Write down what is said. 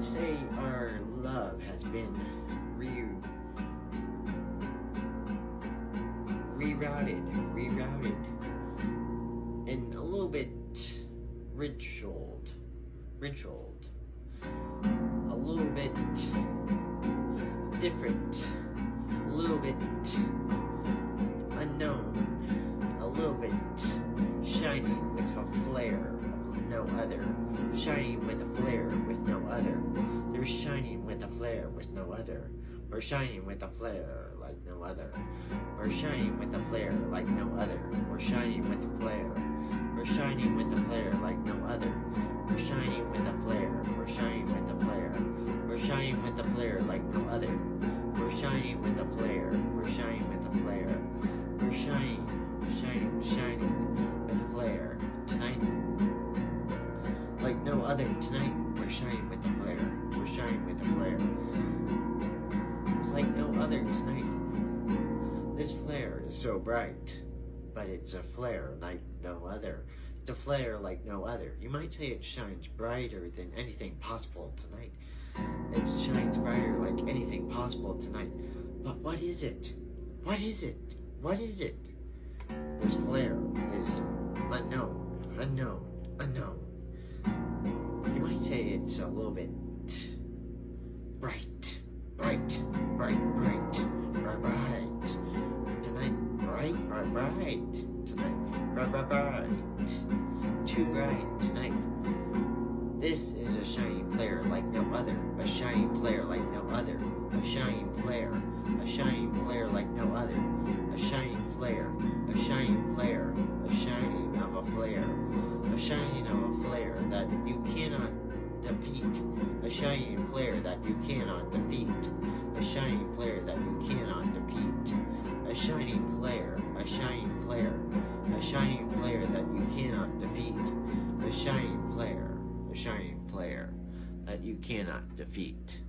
say our love has been rerouted, and a little bit ritualed, a little bit different, a little bit unknown, a little bit shining with a flare of no other, shining with a flare with no other. They're shining with a flare with no other. We're shining with a flare like no other. We're shining with a flare like no other. We're shining with a flare. We're shining with a flare like no other. We're shining with a flare. We're shining with a flare. We're shining with a flare like no other. We're shining with a flare. We're shining with a flare. We're shining with a flare tonight like no other. Tonight we're shining with a flare. We're shining with a flare. It's like no other tonight. This flare is so bright, but it's a flare like no other. It's a flare like no other. You might say it shines brighter than anything possible tonight. It shines brighter like anything possible tonight. But what is it? What is it? What is it? This flare is unknown. You might say it's a little bit bright. Tonight, bright. Too bright tonight. This is a shining flare like no other. A shining flare like no other. A shining flare. A shining flare like no other. A shining flare. A shining flare. A shining of a flare. A shining of a flare that you cannot defeat. A shining flare that you cannot defeat. A shining flare that you cannot defeat. A shining flare. A shining flare. A shining flare that you cannot defeat. A shining flare. A shining flare that you cannot defeat.